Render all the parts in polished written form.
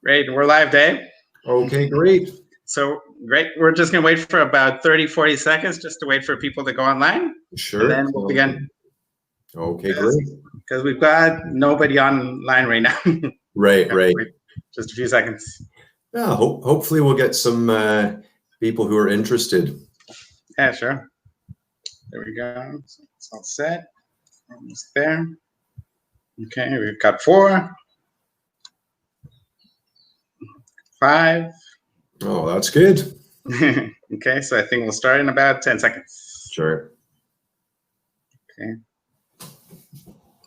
Great. We're live, Dave. Okay, great. So, great. We're just going to wait for about 30, 40 seconds just to wait for people to go online. Sure. And then we'll begin. Okay, great. Because we've got nobody online right now. Right. Just a few seconds. Yeah, hopefully we'll get some people who are interested. Yeah, sure. There we go. So it's all set. Almost there. Okay, we've got 4, 5. Oh, that's good. Okay, so I think we'll start in about 10 seconds. Sure. Okay.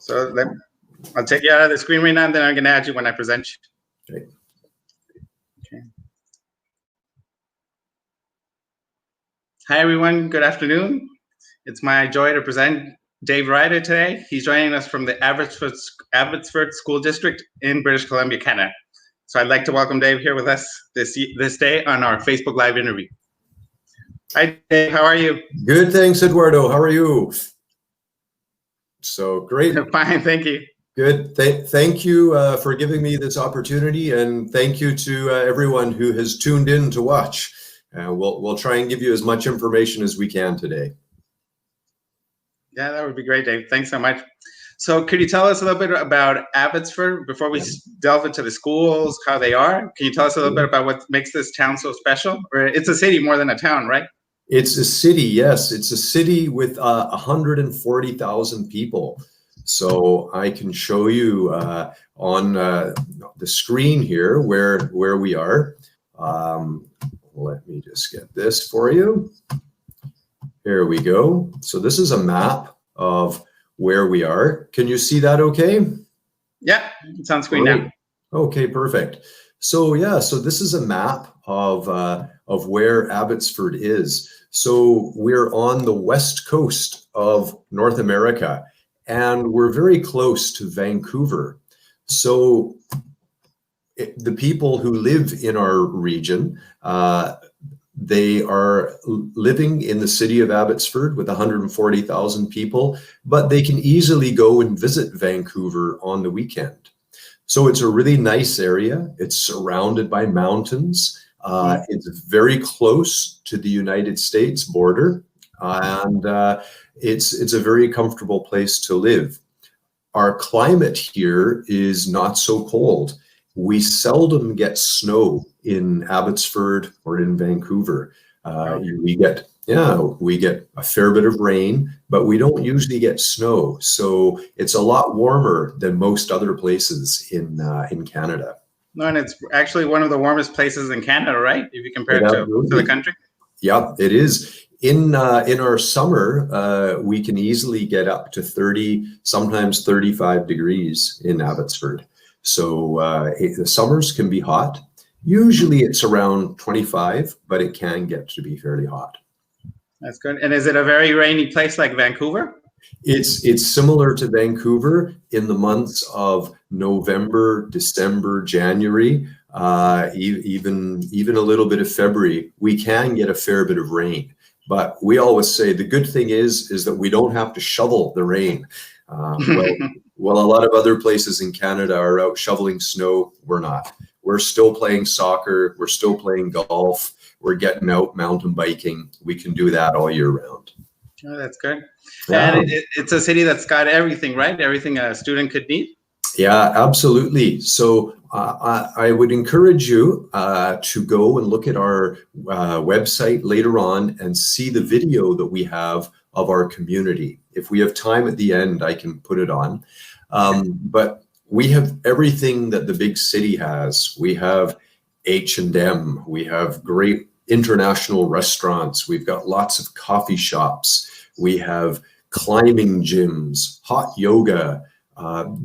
So I'll take you out of the screen right now, and then I'm going to add you when I present you. Okay. Okay. Hi, everyone. Good afternoon. It's my joy to present Dave Ryder today. He's joining us from the Abbotsford School District in British Columbia, Canada. So I'd like to welcome Dave here with us this day on our Facebook Live interview. Hi, Dave. How are you? Good, thanks, Eduardo. How are you? So great. Fine, thank you. Good. Thank you for giving me this opportunity, and thank you to everyone who has tuned in to watch. We'll try and give you as much information as we can today. Yeah, that would be great, Dave. Thanks so much. So could you tell us a little bit about Abbotsford before we delve into the schools, how they are? Can you tell us a little bit about what makes this town so special? Or it's a city more than a town, right? It's a city, yes. It's a city with 140,000 people. So I can show you on the screen here where we are. Let me just get this for you. Here we go. So this is a map of where we are. Can you see that okay? Yeah, it's on screen now. Okay, perfect. So yeah, so this is a map of where Abbotsford is. So we're on the west coast of North America, and we're very close to Vancouver. So the people who live in our region, they are living in the city of Abbotsford with 140,000 people, but they can easily go and visit Vancouver on the weekend. So it's a really nice area. It's surrounded by mountains. It's very close to the United States border, and it's a very comfortable place to live. Our climate here is not so cold. We seldom get snow in Abbotsford or in Vancouver. We get a fair bit of rain, but we don't usually get snow. So it's a lot warmer than most other places in Canada. No, and it's actually one of the warmest places in Canada, right? If you compare it to the country. Yeah, it is. In our summer, we can easily get up to 30, sometimes 35 degrees in Abbotsford. So the summers can be hot. Usually it's around 25, but it can get to be fairly hot. That's good. And is it a very rainy place like Vancouver? It's similar to Vancouver in the months of November, December, January, even a little bit of February. We can get a fair bit of rain, but we always say the good thing is that we don't have to shovel the rain. Well, a lot of other places in Canada are out shoveling snow. We're not. We're still playing soccer. We're still playing golf. We're getting out mountain biking. We can do that all year round. Oh, that's good. Yeah. And it's a city that's got everything, right? Everything a student could need. Yeah, absolutely. So I would encourage you to go and look at our website later on and see the video that we have of our community. If we have time at the end, I can put it on. But we have everything that the big city has. We have H&M. We have great international restaurants. We've got lots of coffee shops. We have climbing gyms, hot yoga.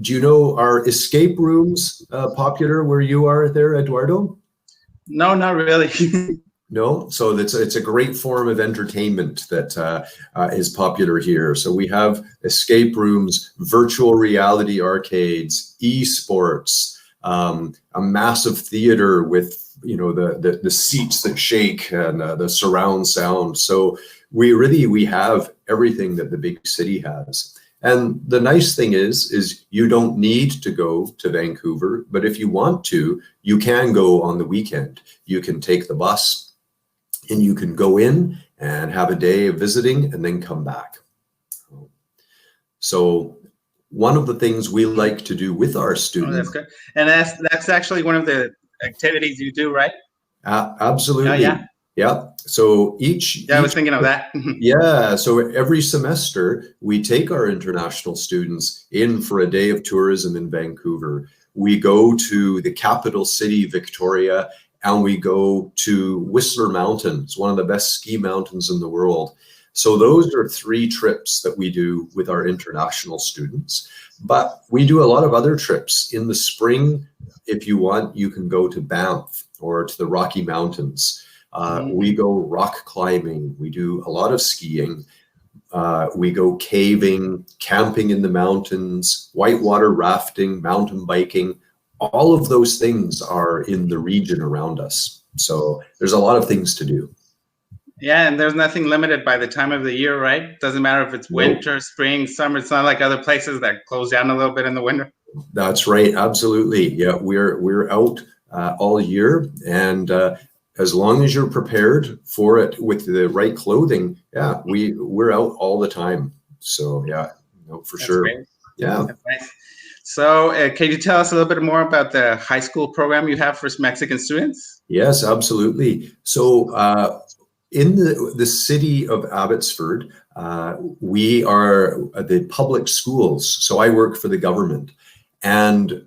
Do you know, are escape rooms popular where you are there, Eduardo? No, not really. No, so it's a great form of entertainment that is popular here. So we have escape rooms, virtual reality arcades, esports, a massive theater with the seats that shake and the surround sound. So we have everything that the big city has. And the nice thing is you don't need to go to Vancouver, but if you want to, you can go on the weekend. You can take the bus and you can go in and have a day of visiting and then come back. So one of the things we like to do with our students. Oh, that's good. And that's actually one of the activities you do, right? Absolutely. Oh, yeah. Yeah. So I was thinking of that. Yeah. So every semester we take our international students in for a day of tourism in Vancouver. We go to the capital city, Victoria, and we go to Whistler Mountain. It's one of the best ski mountains in the world. So those are 3 trips that we do with our international students. But we do a lot of other trips. In the spring, if you want, you can go to Banff or to the Rocky Mountains. We go rock climbing. We do a lot of skiing. We go caving, camping in the mountains, whitewater rafting, mountain biking. All of those things are in the region around us. So there's a lot of things to do. Yeah, and there's nothing limited by the time of the year, right? Doesn't matter if it's winter, spring, summer. It's not like other places that close down a little bit in the winter. That's right. Absolutely. Yeah, we're out all year, and as long as you're prepared for it with the right clothing, yeah, we're out all the time. So yeah, no, for That's sure. great. Yeah. That's nice. So can you tell us a little bit more about the high school program you have for Mexican students? Yes, absolutely. So in the city of Abbotsford, we are the public schools. So I work for the government, and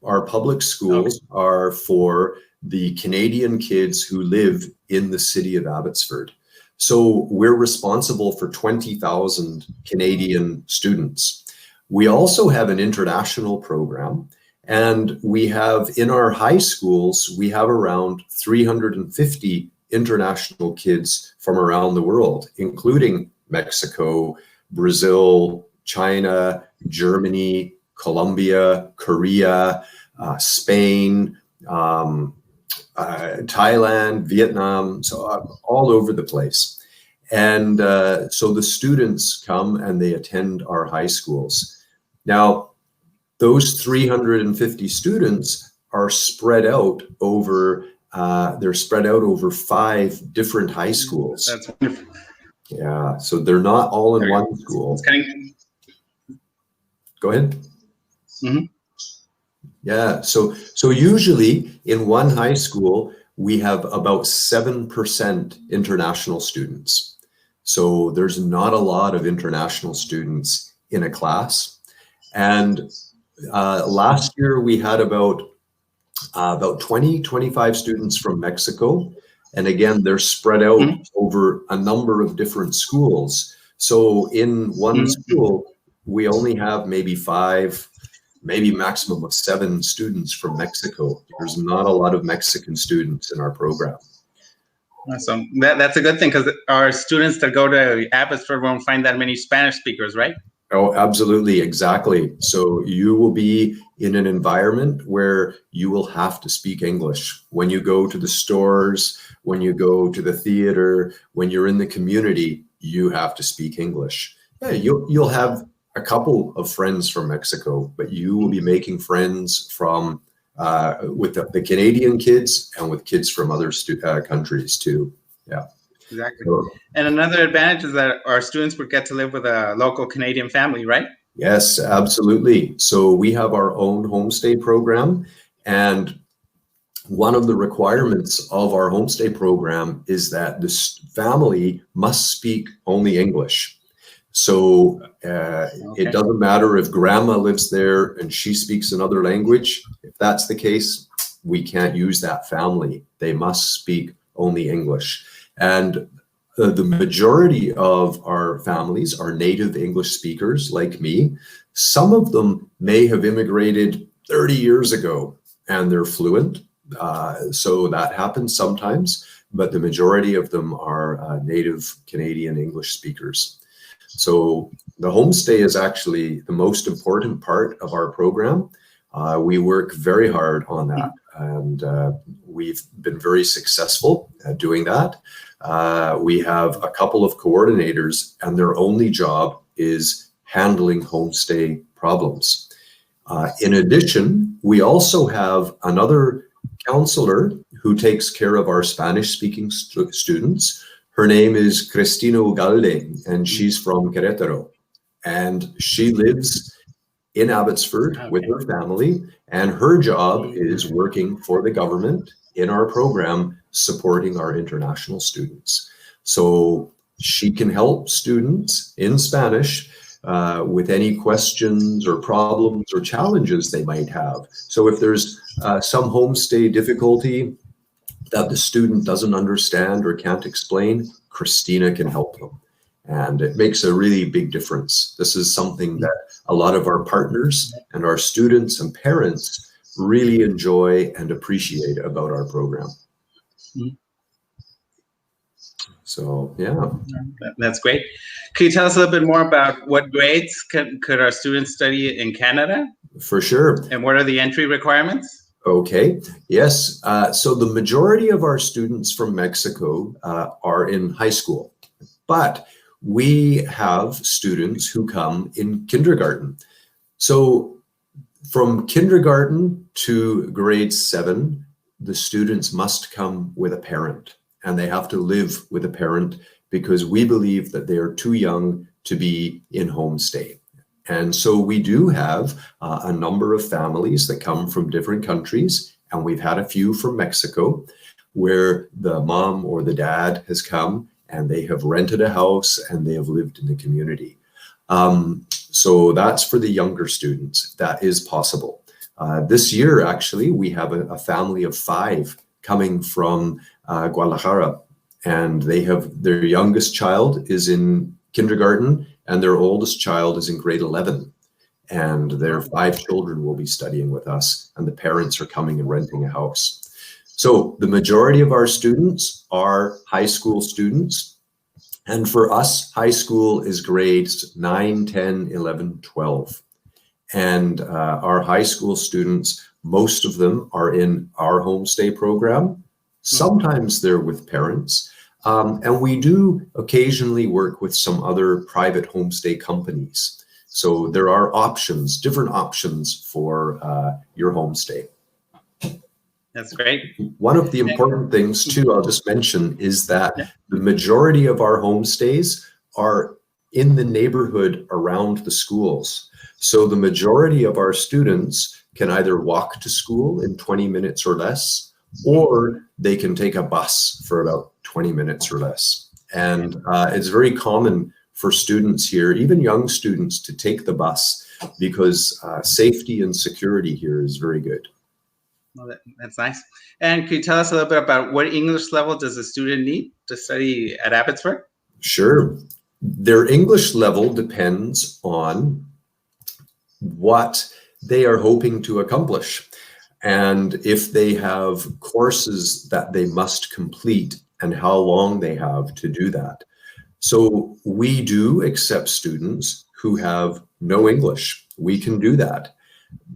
our public schools are for the Canadian kids who live in the city of Abbotsford. So we're responsible for 20,000 Canadian students. We also have an international program, and we have in our high schools, we have around 350 international kids from around the world, including Mexico, Brazil, China, Germany, Colombia, Korea, Spain, Thailand, Vietnam, so all over the place. And so the students come and they attend our high schools. Now, those 350 students are spread out over, they're spread out over 5 different high schools. That's wonderful. Yeah, so they're not all in one school. It's kind of... Go ahead. Mm-hmm. Yeah, so usually in one high school, we have about 7% international students. So there's not a lot of international students in a class. And last year we had about 20, 25 students from Mexico. And again, they're spread out over a number of different schools. So in one school, we only have maybe 5, maybe maximum of 7 students from Mexico. There's not a lot of Mexican students in our program. Awesome. That's a good thing, because our students that go to Abbotsford won't find that many Spanish speakers, right? Oh, absolutely. Exactly. So you will be in an environment where you will have to speak English. When you go to the stores, when you go to the theater, when you're in the community, you have to speak English. Yeah, you'll have a couple of friends from Mexico, but you will be making friends from with the Canadian kids and with kids from other countries too. Yeah. Exactly. And another advantage is that our students would get to live with a local Canadian family, right? Yes, absolutely. So we have our own homestay program, and one of the requirements of our homestay program is that this family must speak only English. So it doesn't matter if grandma lives there and she speaks another language. If that's the case, we can't use that family. They must speak only English. And the majority of our families are native English speakers like me. Some of them may have immigrated 30 years ago and they're fluent. So that happens sometimes, but the majority of them are native Canadian English speakers. So the homestay is actually the most important part of our program. We work very hard on that, and we've been very successful at doing that. We have a couple of coordinators, and their only job is handling homestay problems. In addition, we also have another counselor who takes care of our Spanish-speaking students. Her name is Cristina Ugalde, and she's from Querétaro. And she lives in Abbotsford with her family, and her job is working for the government in our program, supporting our international students. So she can help students in Spanish with any questions or problems or challenges they might have. So if there's some homestay difficulty that the student doesn't understand or can't explain, Christina can help them. And it makes a really big difference. This is something that a lot of our partners and our students and parents really enjoy and appreciate about our program. So, yeah. That's great. Can you tell us a little bit more about what grades could our students study in Canada? For sure. And what are the entry requirements? Okay, yes. So the majority of our students from Mexico are in high school, but we have students who come in kindergarten. So from kindergarten to grade 7, the students must come with a parent, and they have to live with a parent because we believe that they are too young to be in homestay. And so we do have a number of families that come from different countries, and we've had a few from Mexico where the mom or the dad has come and they have rented a house and they have lived in the community. So that's for the younger students. That is possible. This year, actually, we have a family of 5 coming from Guadalajara, and they have their youngest child is in kindergarten and their oldest child is in grade 11. And their 5 children will be studying with us, and the parents are coming and renting a house. So the majority of our students are high school students. And for us, high school is grades 9, 10, 11, 12. And our high school students, most of them are in our homestay program. Sometimes they're with parents. And we do occasionally work with some other private homestay companies. So there are options, different options for your homestay. That's great. One of the important things too, I'll just mention, is that the majority of our homestays are in the neighborhood around the schools. So the majority of our students can either walk to school in 20 minutes or less, or they can take a bus for about 20 minutes or less. And it's very common for students here, even young students, to take the bus because safety and security here is very good. Well, that's nice. And could you tell us a little bit about what English level does a student need to study at Abbotsford? Sure. Their English level depends on what they are hoping to accomplish, and if they have courses that they must complete and how long they have to do that. So we do accept students who have no English. We can do that.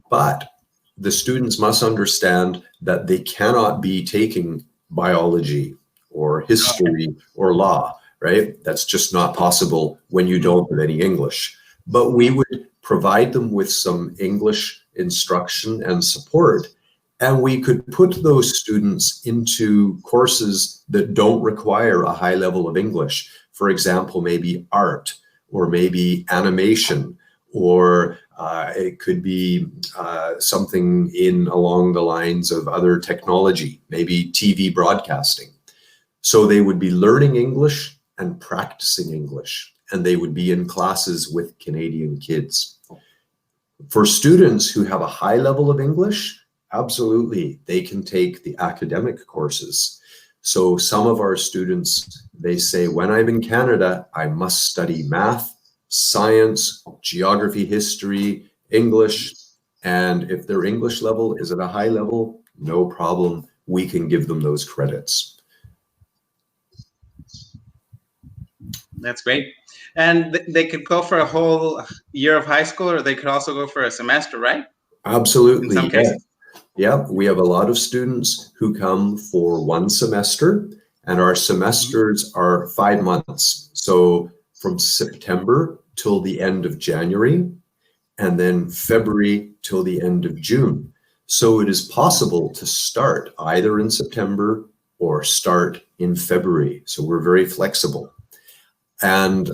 But the students must understand that they cannot be taking biology or history or law, right? That's just not possible when you don't have any English. But we would provide them with some English instruction and support, and we could put those students into courses that don't require a high level of English. For example, maybe art, or maybe animation, or it could be something along the lines of other technology, maybe TV broadcasting. So they would be learning English and practicing English, and they would be in classes with Canadian kids. For students who have a high level of English, absolutely, they can take the academic courses. So some of our students, they say, when I'm in Canada, I must study math, science, geography, history, English. And if their English level is at a high level, no problem, we can give them those credits. That's great. And they could go for a whole year of high school, or they could also go for a semester, right? Absolutely. In some cases. Yeah, we have a lot of students who come for 1 semester, and our semesters are 5 months. So from September till the end of January, and then February till the end of June. So it is possible to start either in September or start in February. So we're very flexible. And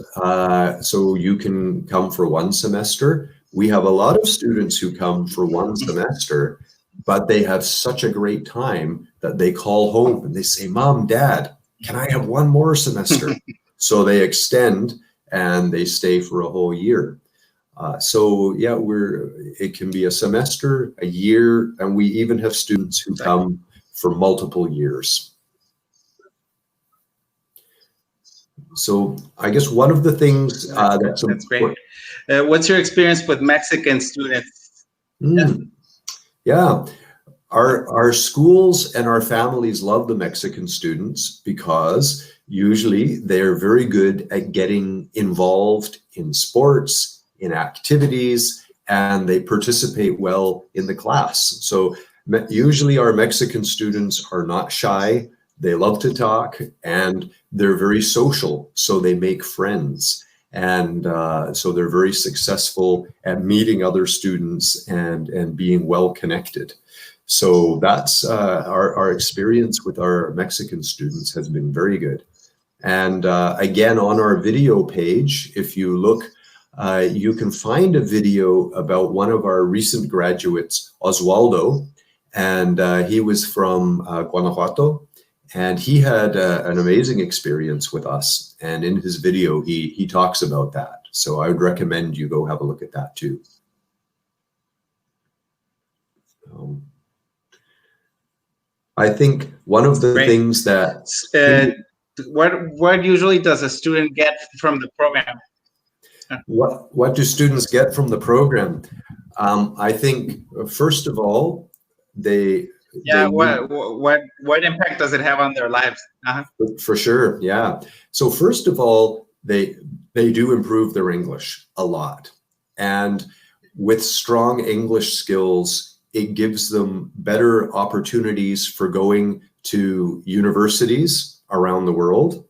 so you can come for one semester. We have a lot of students who come for one semester, but they have such a great time that they call home and they say, Mom, Dad, can I have one more semester? So they extend and they stay for a whole year. So yeah, it can be a semester, a year, and we even have students who come for multiple years. So I guess one of the things that's great. What's your experience with Mexican students? Yeah, our schools and our families love the Mexican students because usually they're very good at getting involved in sports, in activities, and they participate well in the class. So usually our Mexican students are not shy. They love to talk and they're very social, so they make friends. And so they're very successful at meeting other students and being well connected. So that's our experience with our Mexican students has been very good. And again, on our video page, if you look, you can find a video about one of our recent graduates, Oswaldo, and he was from Guanajuato. And he had an amazing experience with us. And in his video, he talks about that. So I would recommend you go have a look at that too. I think one of the things that... what usually does a student get from the program? What do students get from the program? I think, first of all, what impact does it have on their lives? For sure, yeah. So first of all, they do improve their English a lot. And with strong English skills, it gives them better opportunities for going to universities around the world.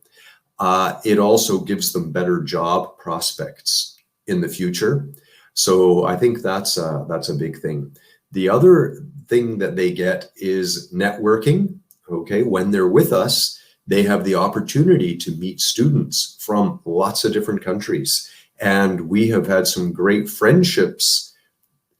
It also gives them better job prospects in the future. So I think that's a big thing. The other thing that they get is networking. Okay, when they're with us, they have the opportunity to meet students from lots of different countries. And we have had some great friendships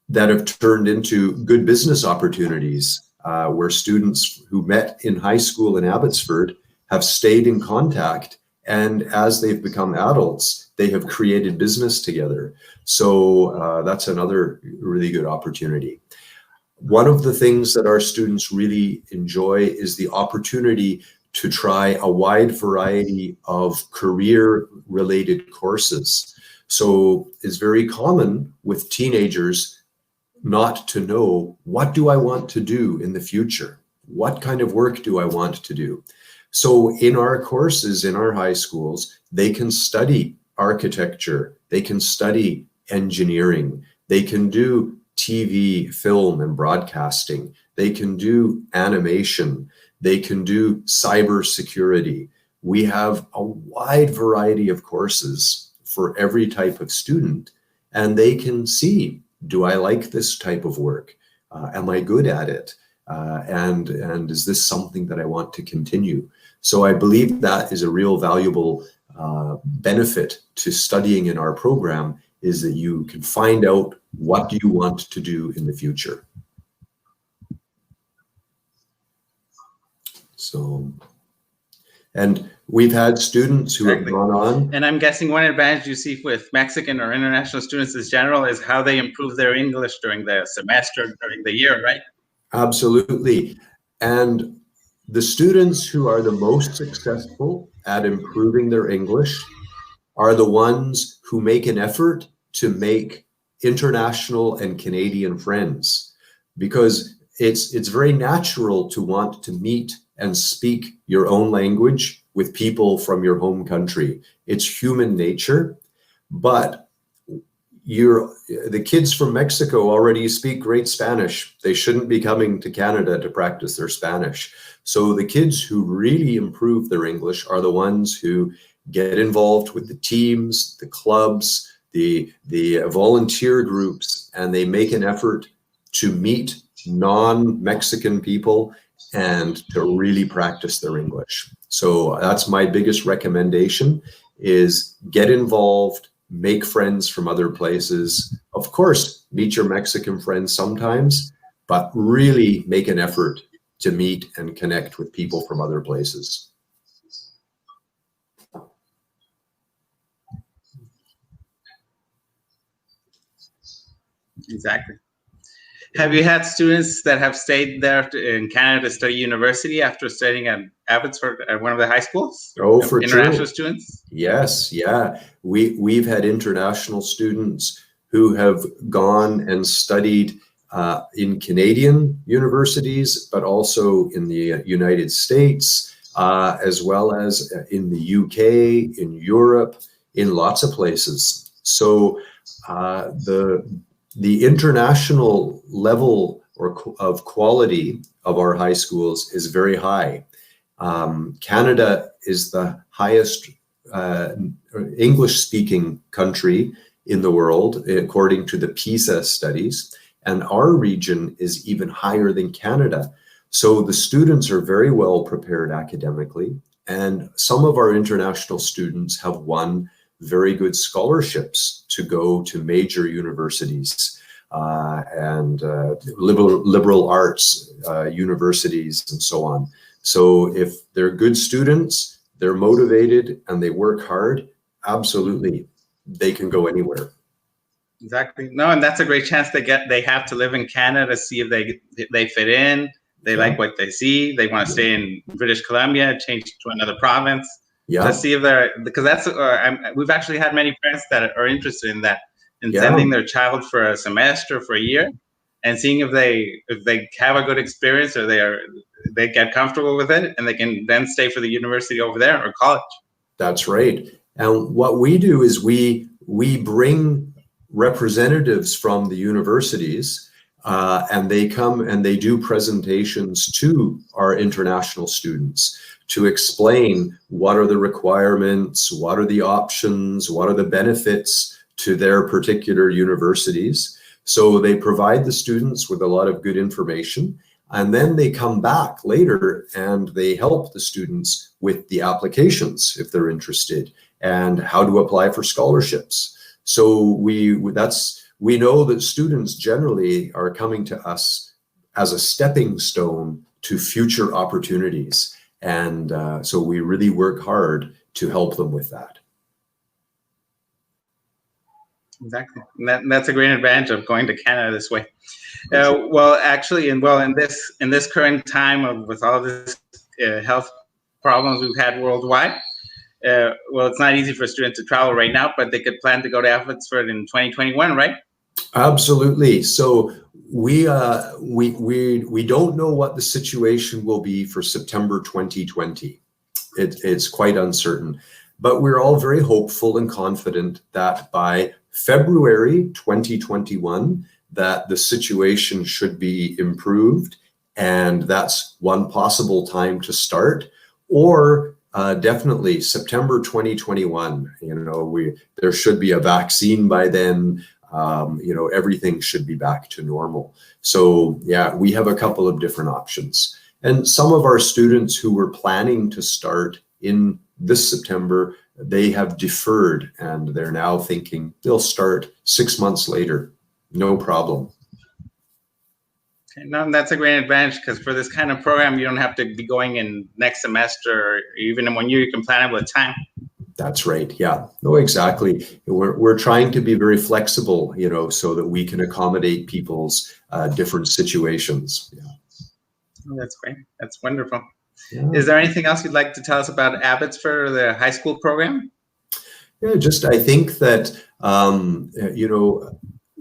that have turned into good business opportunities, where students who met in high school in Abbotsford have stayed in contact. And as they've become adults, they have created business together. So that's another really good opportunity. One of the things that our students really enjoy is the opportunity to try a wide variety of career-related courses. So it's very common with teenagers not to know, what do I want to do in the future? What kind of work do I want to do? So in our courses, in our high schools, they can study architecture, they can study engineering, they can do TV, film, and broadcasting. They can do animation. They can do cybersecurity. We have a wide variety of courses for every type of student, and they can see, do I like this type of work? Am I good at it? And is this something that I want to continue? So I believe that is a real valuable benefit to studying in our program, is that you can find out what do you want to do in the future. So, and we've had students who have gone on. And I'm guessing one advantage you see with Mexican or international students in general is how they improve their English during the semester, during the year, right? Absolutely. And the students who are the most successful at improving their English are the ones who make an effort to make international and Canadian friends, because it's very natural to want to meet and speak your own language with people from your home country. It's human nature, but the kids from Mexico already speak great Spanish. They shouldn't be coming to Canada to practice their Spanish. So the kids who really improve their English are the ones who get involved with the teams, the clubs, the volunteer groups, and they make an effort to meet non-Mexican people and to really practice their English. So that's my biggest recommendation, is get involved, make friends from other places. Of course, meet your Mexican friends sometimes, but really make an effort to meet and connect with people from other places. Exactly. Have you had students that have stayed there in Canada to study university after studying at Abbotsford at one of the high schools? Oh, for international true. students? Yes, yeah. We've had international students who have gone and studied in Canadian universities, but also in the United States, as well as in the UK, in Europe, in lots of places. So the international level of quality of our high schools is very high. Canada is the highest English-speaking country in the world, according to the PISA studies, and our region is even higher than Canada. So the students are very well prepared academically, and some of our international students have won very good scholarships to go to major universities and liberal arts universities and so on. So if they're good students, they're motivated, and they work hard, absolutely, they can go anywhere. Exactly. No, and that's a great chance they have to live in Canada to see if they fit in, they like what they see, they want to stay in British Columbia, change to another province. To see if they're, because that's we've actually had many parents that are interested in that, in sending their child for a semester, for a year, and seeing if they have a good experience, or they get comfortable with it, and they can then stay for the university over there or college. That's right. And what we do is we bring representatives from the universities, and they come and they do presentations to our international students to explain what are the requirements, what are the options, what are the benefits to their particular universities. So they provide the students with a lot of good information, and then they come back later and they help the students with the applications if they're interested, and how to apply for scholarships. So we know that students generally are coming to us as a stepping stone to future opportunities. And so we really work hard to help them with that. Exactly. And that's a great advantage of going to Canada this way. Well, actually, in this current time with all this health problems we've had worldwide, well, it's not easy for students to travel right now, but they could plan to go to Abbotsford in 2021, right? Absolutely. So we don't know what the situation will be for September 2020. It's quite uncertain, but we're all very hopeful and confident that by February 2021, that the situation should be improved, and that's one possible time to start. Or definitely September 2021. There should be a vaccine by then. Everything should be back to normal. So yeah, we have a couple of different options. And some of our students who were planning to start in this September, they have deferred, and they're now thinking they'll start 6 months later. No problem. Okay, no, that's a great advantage, because for this kind of program, you don't have to be going in next semester, or even in 1 year. You can plan it with time. That's right. Yeah. No, exactly. We're trying to be very flexible, so that we can accommodate people's different situations. Yeah. Oh, that's great. That's wonderful. Yeah. Is there anything else you'd like to tell us about Abbotsford or the high school program? Yeah, I think that,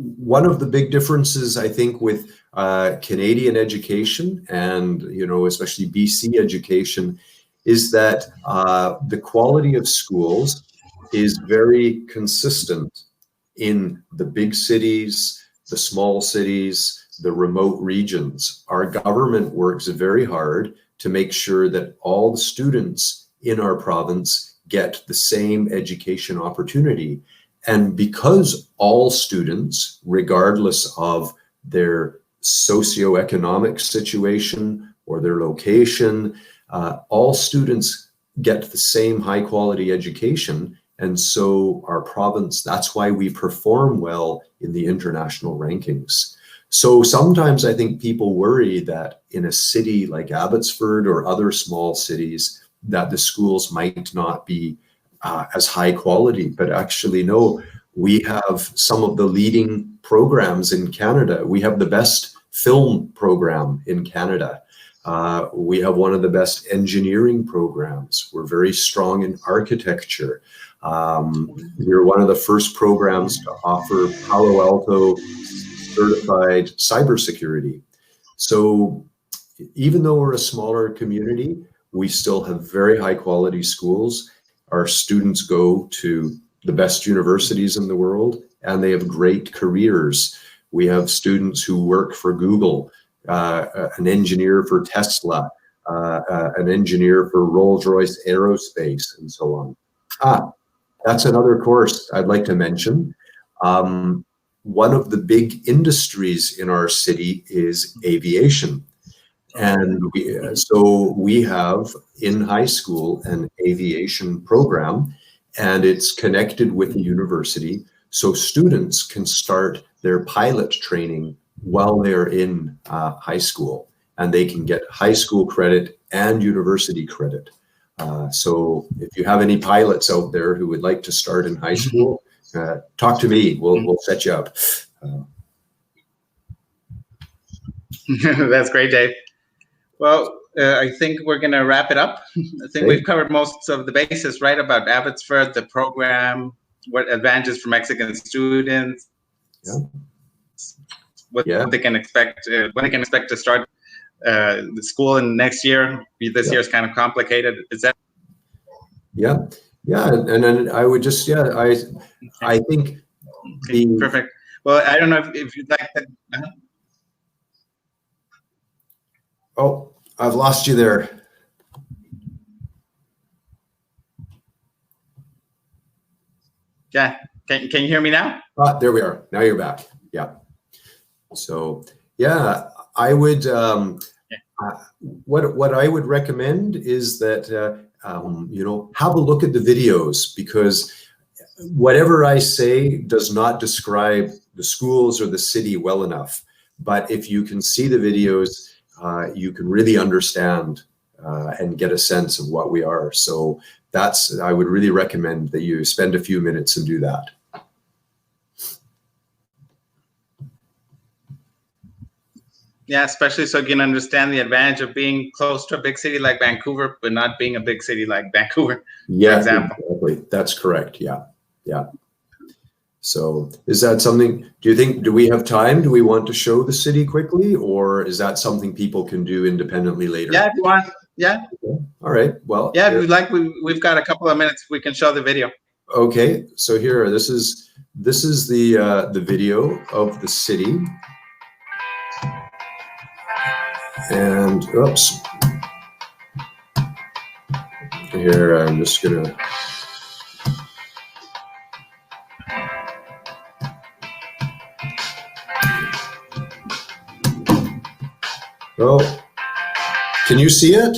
one of the big differences, I think, with Canadian education and, especially BC education, is that the quality of schools is very consistent in the big cities, the small cities, the remote regions. Our government works very hard to make sure that all the students in our province get the same education opportunity. And because all students, regardless of their socioeconomic situation or their location, all students get the same high quality education. And so our province, that's why we perform well in the international rankings. So sometimes I think people worry that in a city like Abbotsford or other small cities, that the schools might not be as high quality, but actually no, we have some of the leading programs in Canada. We have the best film program in Canada. We have one of the best engineering programs. We're very strong in architecture. We're one of the first programs to offer Palo Alto certified cybersecurity. So even though we're a smaller community, we still have very high quality schools. Our students go to the best universities in the world, and they have great careers. We have students who work for Google, an engineer for Tesla, an engineer for Rolls-Royce Aerospace, and so on. That's another course I'd like to mention. One of the big industries in our city is aviation. And so we have in high school an aviation program, and it's connected with the university. So students can start their pilot training while they're in high school, and they can get high school credit and university credit. So if you have any pilots out there who would like to start in high school, talk to me. We'll set you up. That's great, Dave. Well, I think we're going to wrap it up. I think we've covered most of the bases, right, about Abbotsford, the program, what advantages for Mexican students, what they can expect, when they can expect to start the school in next year. This year is kind of complicated. Is that? Yeah, and then I would just, I think perfect. Well, I don't know if you'd like to. Oh, I've lost you there. Yeah, can you hear me now? There we are. Now you're back. Yeah. So yeah, I would. What I would recommend is that have a look at the videos, because whatever I say does not describe the schools or the city well enough. But if you can see the videos, you can really understand and get a sense of what we are. So I would really recommend that you spend a few minutes and do that. Yeah, especially so you can understand the advantage of being close to a big city like Vancouver, but not being a big city like Vancouver, for example. Exactly. That's correct. Yeah. So is that something, do we have time? Do we want to show the city quickly, or is that something people can do independently later? Yeah, if you want. Yeah. Okay. All right. Well. Yeah, if you'd like, we've got a couple of minutes. We can show the video. Okay. So here, this is the video of the city. And oops. Here, I'm just gonna. Oh, can you see it?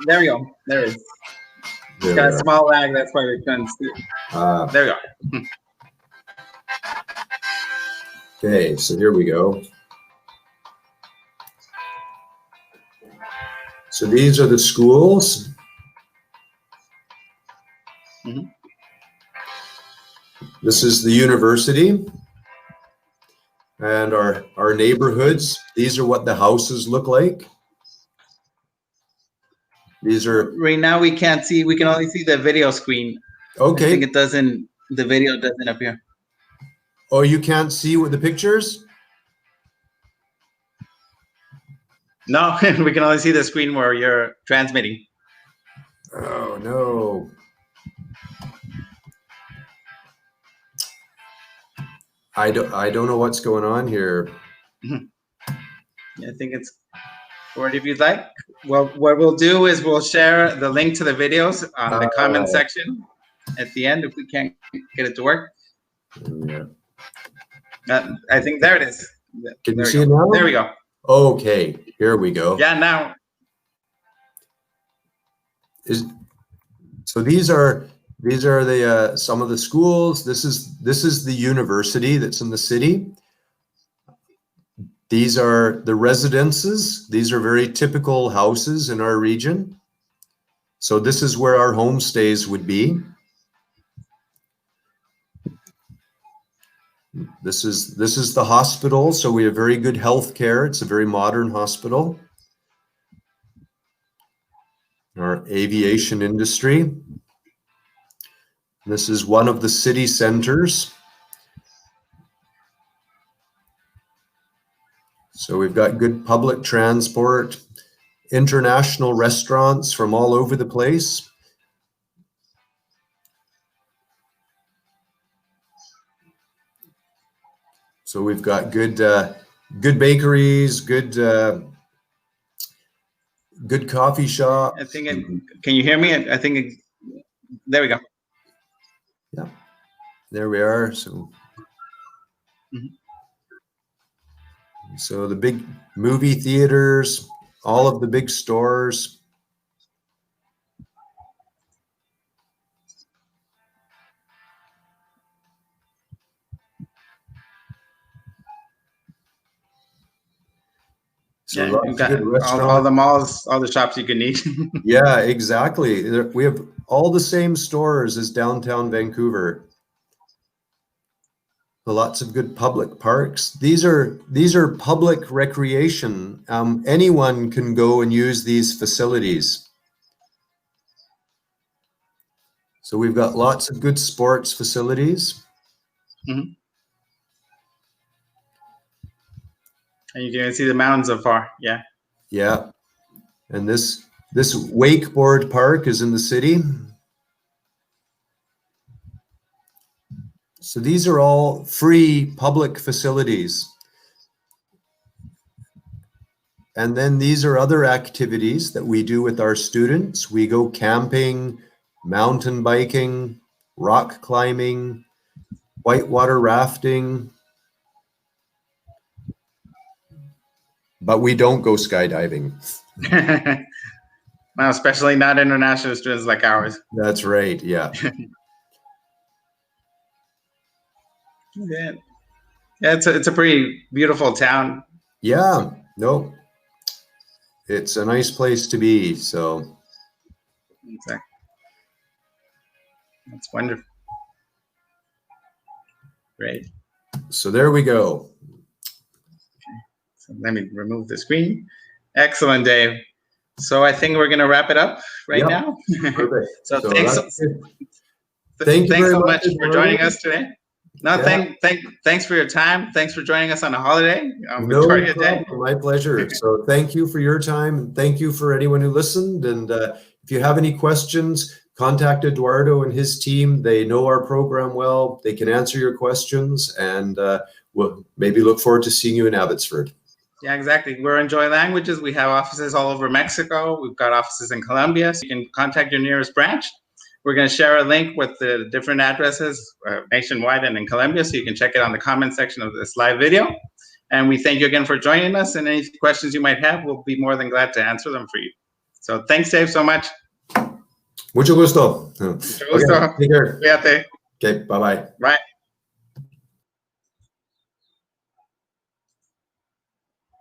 There we go. There it is. It's got a small lag, that's why we couldn't see it. There we go. Okay, so here we go. So these are the schools. Mm-hmm. This is the university. And our neighborhoods. These are what the houses look like. These are. Right now we can't see, we can only see the video screen. Okay. I think the video doesn't appear. Oh, you can't see with the pictures? No, we can only see the screen where you're transmitting. Oh no. I don't know what's going on here. I think it's forward if you'd like. Well, what we'll do is we'll share the link to the videos on the comment section at the end if we can't get it to work. Yeah. I think there it is. Can you see it now? There we go. Okay, here we go. Yeah, now. So these are the some of the schools. This is the university that's in the city. These are the residences. These are very typical houses in our region. So this is where our homestays would be. This is the hospital. So we have very good health care. It's a very modern hospital. Our aviation industry. This is one of the city centers. So we've got good public transport, international restaurants from all over the place. So we've got good bakeries, good coffee shops. I think can you hear me? I think there we go. Yeah, there we are. So, so the big movie theaters, all of the big stores. So yeah, you've got all the malls, all the shops you can need. Yeah, exactly. We have all the same stores as downtown Vancouver. Lots of good public parks. These are public recreation. Anyone can go and use these facilities. So we've got lots of good sports facilities. And you can see the mountains so far. Yeah. Yeah. And this wakeboard park is in the city. So these are all free public facilities. And then these are other activities that we do with our students. We go camping, mountain biking, rock climbing, whitewater rafting. But we don't go skydiving. No, especially not international students like ours. That's right, yeah. Yeah, it's a pretty beautiful town. Yeah, no, it's a nice place to be. So exactly, that's wonderful. Great. So there we go. Okay. So let me remove the screen. Excellent, Dave. So I think we're going to wrap it up now. Perfect. So thanks so much for joining us today. No, thanks for your time. Thanks for joining us on a holiday, Victoria Day. My pleasure. So thank you for your time, and thank you for anyone who listened. And if you have any questions, contact Eduardo and his team. They know our program well. They can answer your questions, and we'll maybe look forward to seeing you in Abbotsford. Yeah, exactly. We're Enjoy Languages. We have offices all over Mexico. We've got offices in Colombia, so you can contact your nearest branch. We're going to share a link with the different addresses nationwide and in Colombia, so you can check it on the comment section of this live video. And we thank you again for joining us. And any questions you might have, we'll be more than glad to answer them for you. So thanks, Dave, so much. Mucho gusto. Mucho gusto. Okay, take care. Cuídate. Okay, bye-bye. Bye.